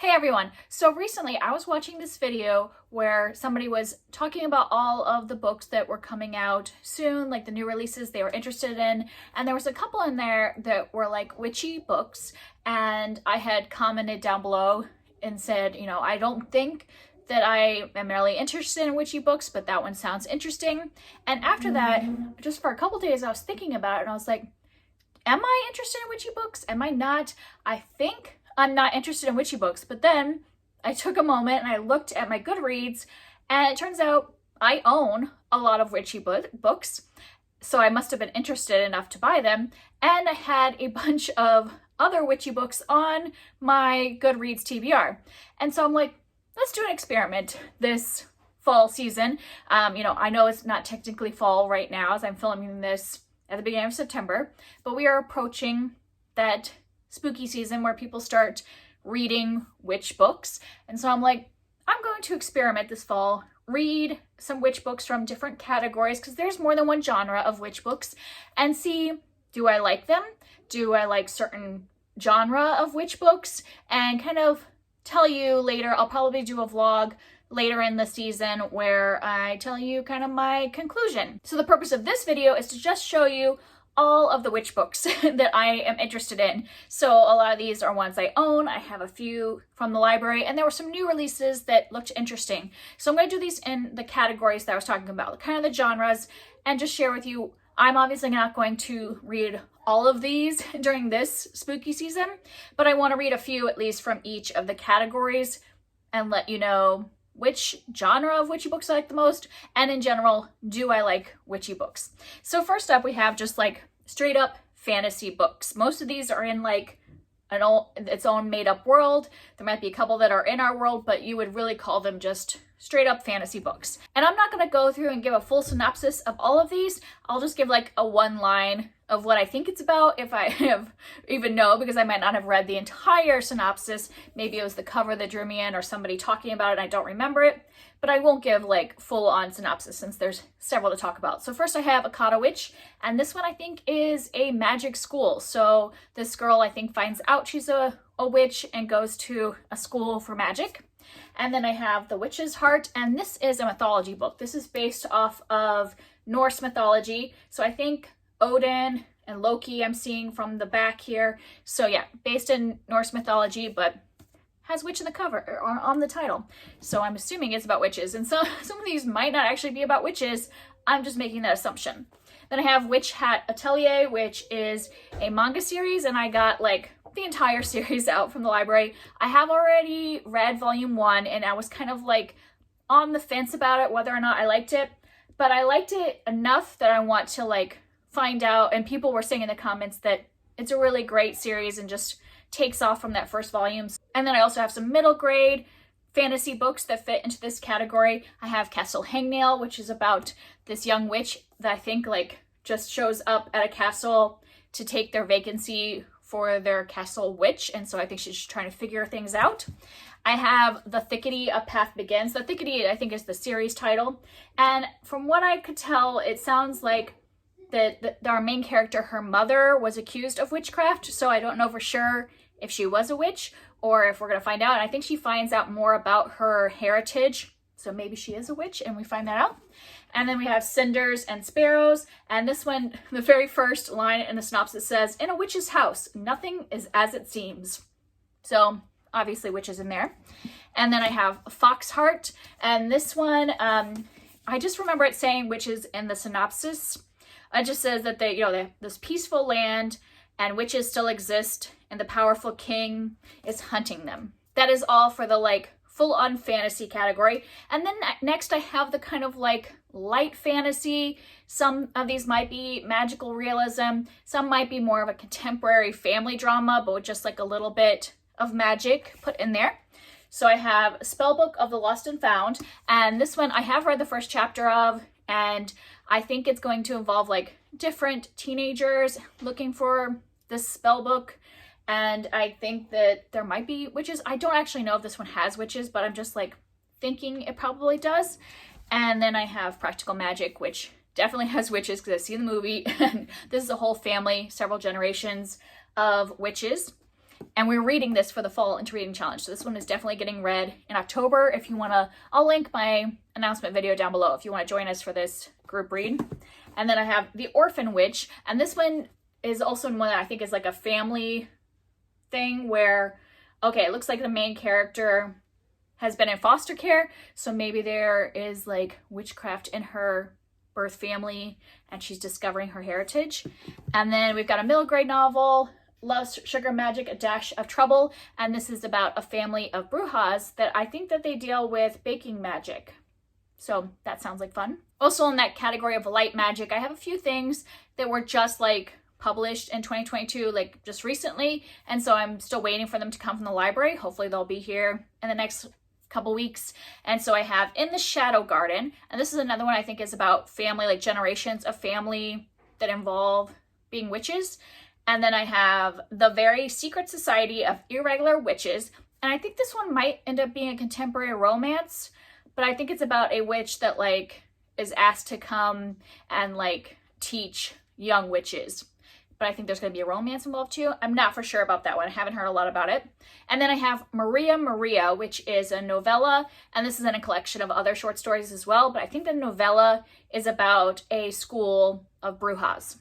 Hey everyone! So recently I was watching this video where somebody was talking about all of the books that were coming out soon, like the new releases they were interested in, and there was a couple in there that were like witchy books, and I had commented down below and said, you know, I don't think that I am really interested in witchy books, but that one sounds interesting. And after that, just for a couple days I was thinking about it and I was like, am I interested in witchy books? Am I not? I think I'm not interested in witchy books. But then I took a moment and I looked at my Goodreads, and it turns out I own a lot of witchy books. So I must have been interested enough to buy them. And I had a bunch of other witchy books on my Goodreads TBR. And so I'm like, let's do an experiment this fall season. I know it's not technically fall right now as I'm filming this at the beginning of September, but we are approaching that spooky season where people start reading witch books. And so I'm like, I'm going to experiment this fall, read some witch books from different categories, because there's more than one genre of witch books, and see, do I like them? Do I like certain genre of witch books? And kind of tell you later. I'll probably do a vlog later in the season where I tell you kind of my conclusion. So the purpose of this video is to just show you all of the witch books that I am interested in. So a lot of these are ones I own. I have a few from the library, and there were some new releases that looked interesting. So I'm going to do these in the categories that I was talking about, kind of the genres, and just share with you. I'm obviously not going to read all of these during this spooky season, but I want to read a few at least from each of the categories and let you know which genre of witchy books I like the most, and in general, do I like witchy books? So first up, we have just like straight up fantasy books. Most of these are in like its own made up world. There might be a couple that are in our world, but you would really call them just straight up fantasy books. And I'm not going to go through and give a full synopsis of all of these. I'll just give like a one line of what I think it's about, if I have even know, because I might not have read the entire synopsis. Maybe it was the cover that drew me in or somebody talking about it and I don't remember it, but I won't give like full on synopsis since there's several to talk about. So first I have Akata Witch, and this one I think is a magic school. So this girl I think finds out she's a witch and goes to a school for magic. And then I have The Witch's Heart, and this is a mythology book. This is based off of Norse mythology. So I think Odin and Loki I'm seeing from the back here. So yeah, based in Norse mythology, but has witch in the cover or on the title. So I'm assuming it's about witches. And so some of these might not actually be about witches. I'm just making that assumption. Then I have Witch Hat Atelier, which is a manga series, and I got like the entire series out from the library. I have already read volume 1, and I was kind of like on the fence about it, whether or not I liked it, but I liked it enough that I want to like find out, and people were saying in the comments that it's a really great series and just takes off from that first volume. And then I also have some middle grade fantasy books that fit into this category. I have Castle Hangnail, which is about this young witch that I think like just shows up at a castle to take their vacancy for their castle witch, and so I think she's just trying to figure things out. I have The Thickety, A Path Begins. The Thickety, I think, is the series title, and from what I could tell, it sounds like that our main character, her mother, was accused of witchcraft, so I don't know for sure if she was a witch or if we're going to find out. And I think she finds out more about her heritage, so maybe she is a witch and we find that out. And then we have Cinders and Sparrows, and this one, the very first line in the synopsis says, "In a witch's house, nothing is as it seems." So obviously witches in there. And then I have Foxheart, and this one, I just remember it saying witches in the synopsis. It just says that they have this peaceful land and witches still exist and the powerful king is hunting them. That is all for the like full-on fantasy category. And then next I have the kind of like light fantasy. Some of these might be magical realism. Some might be more of a contemporary family drama, but with just like a little bit of magic put in there. So I have Spellbook of the Lost and Found, and this one I have read the first chapter of, and I think it's going to involve like different teenagers looking for this spell book. And I think that there might be witches. I don't actually know if this one has witches, but I'm just like thinking it probably does. And then I have Practical Magic, which definitely has witches because I've seen the movie. And this is a whole family, several generations of witches. And we're reading this for the fall interreading challenge. So this one is definitely getting read in October. If you want to, I'll link my announcement video down below if you want to join us for this group read. And then I have The Orphan Witch. And this one is also one that I think is like a family thing where, okay, it looks like the main character has been in foster care. So maybe there is like witchcraft in her birth family and she's discovering her heritage. And then we've got a middle grade novel, Love, Sugar, Magic, A Dash of Trouble. And this is about a family of brujas that I think that they deal with baking magic. So that sounds like fun. Also in that category of light magic, I have a few things that were just like published in 2022, like just recently. And so I'm still waiting for them to come from the library. Hopefully they'll be here in the next couple weeks. And so I have In the Shadow Garden. And this is another one I think is about family, like generations of family that involve being witches. And then I have The Very Secret Society of Irregular Witches. And I think this one might end up being a contemporary romance, but I think it's about a witch that like is asked to come and like teach young witches. But I think there's going to be a romance involved too. I'm not for sure about that one. I haven't heard a lot about it. And then I have Maria Maria, which is a novella. And this is in a collection of other short stories as well. But I think the novella is about a school of brujas.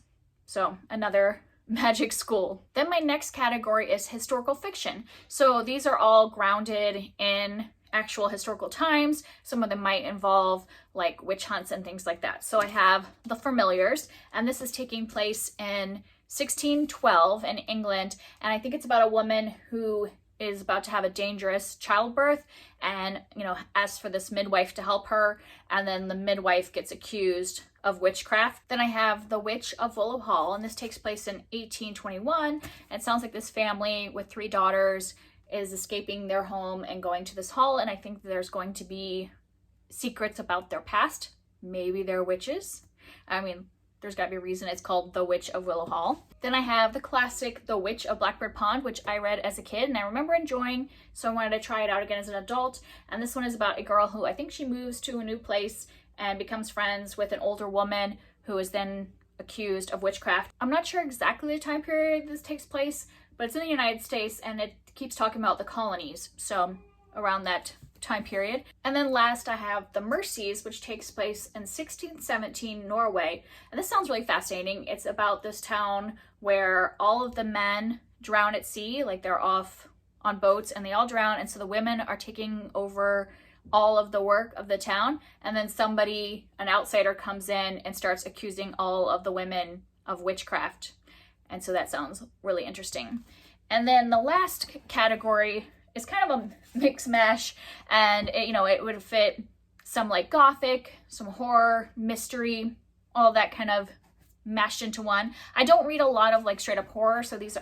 So another magic school. Then my next category is historical fiction. So these are all grounded in actual historical times. Some of them might involve like witch hunts and things like that. So I have The Familiars, and this is taking place in 1612 in England. And I think it's about a woman who is about to have a dangerous childbirth and, you know, asks for this midwife to help her. And then the midwife gets accused of witchcraft. Then I have The Witch of Willow Hall, and this takes place in 1821. And it sounds like this family with 3 daughters is escaping their home and going to this hall. And I think there's going to be secrets about their past. Maybe they're witches. I mean, there's got to be a reason it's called The Witch of Willow Hall. Then I have the classic The Witch of Blackbird Pond, which I read as a kid and I remember enjoying, so I wanted to try it out again as an adult. And this one is about a girl who I think she moves to a new place and becomes friends with an older woman who is then accused of witchcraft. I'm not sure exactly the time period this takes place, but it's in the United States and it keeps talking about the colonies, so around that time period. And then last I have The Mercies, which takes place in 1617 Norway. And this sounds really fascinating. It's about this town where all of the men drown at sea, like they're off on boats and they all drown, and so the women are taking over all of the work of the town, and then somebody, an outsider, comes in and starts accusing all of the women of witchcraft. And so that sounds really interesting. And then the last category is kind of a mix mash, and it, you know, it would fit some like gothic, some horror, mystery, all that kind of mashed into one. I don't read a lot of like straight up horror, so these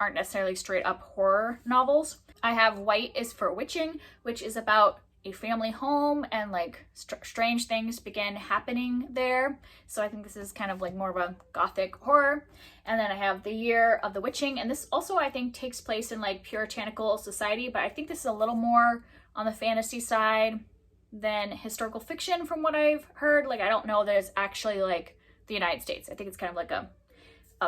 aren't necessarily straight up horror novels. I have White is for Witching, which is about a family home and like strange things begin happening there. So I think this is kind of like more of a gothic horror. And then I have The Year of the Witching, and this also I think takes place in like puritanical society, but I think this is a little more on the fantasy side than historical fiction from what I've heard. Like I don't know that it's actually like the United States. I think it's kind of like a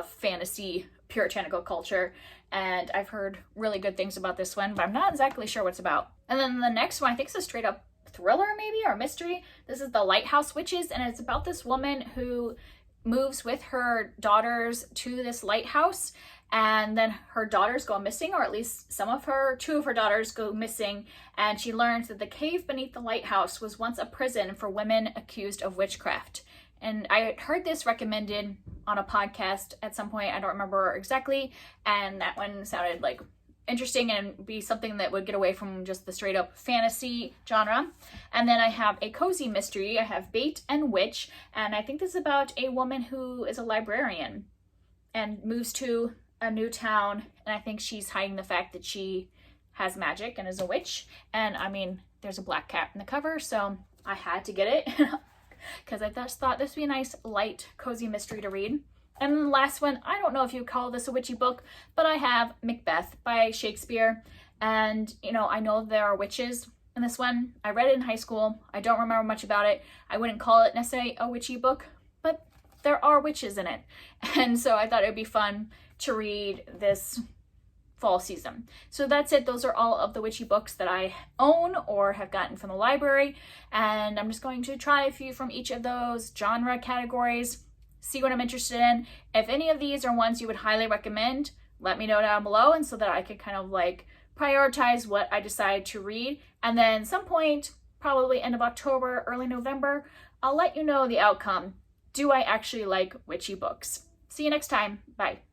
fantasy puritanical culture, and I've heard really good things about this one, but I'm not exactly sure what it's about. And then the next one I think is a straight up thriller maybe, or mystery. This is The Lighthouse Witches, and it's about this woman who moves with her daughters to this lighthouse, and then her daughters go missing, or at least two of her daughters go missing, and she learns that the cave beneath the lighthouse was once a prison for women accused of witchcraft. And I heard this recommended on a podcast at some point, I don't remember exactly, and that one sounded like interesting and be something that would get away from just the straight up fantasy genre. And then I have a cozy mystery. I have Bait and Witch, and I think this is about a woman who is a librarian and moves to a new town, and I think she's hiding the fact that she has magic and is a witch. And I mean, there's a black cat in the cover, so I had to get it because I just thought this would be a nice light cozy mystery to read. And then the last one, I don't know if you call this a witchy book, but I have Macbeth by Shakespeare. And, you know, I know there are witches in this one. I read it in high school. I don't remember much about it. I wouldn't call it necessarily a witchy book, but there are witches in it. And so I thought it would be fun to read this fall season. So that's it. Those are all of the witchy books that I own or have gotten from the library. And I'm just going to try a few from each of those genre categories, see what I'm interested in. If any of these are ones you would highly recommend, let me know down below, and so that I could kind of like prioritize what I decide to read. And then some point, probably end of October, early November, I'll let you know the outcome. Do I actually like witchy books? See you next time. Bye.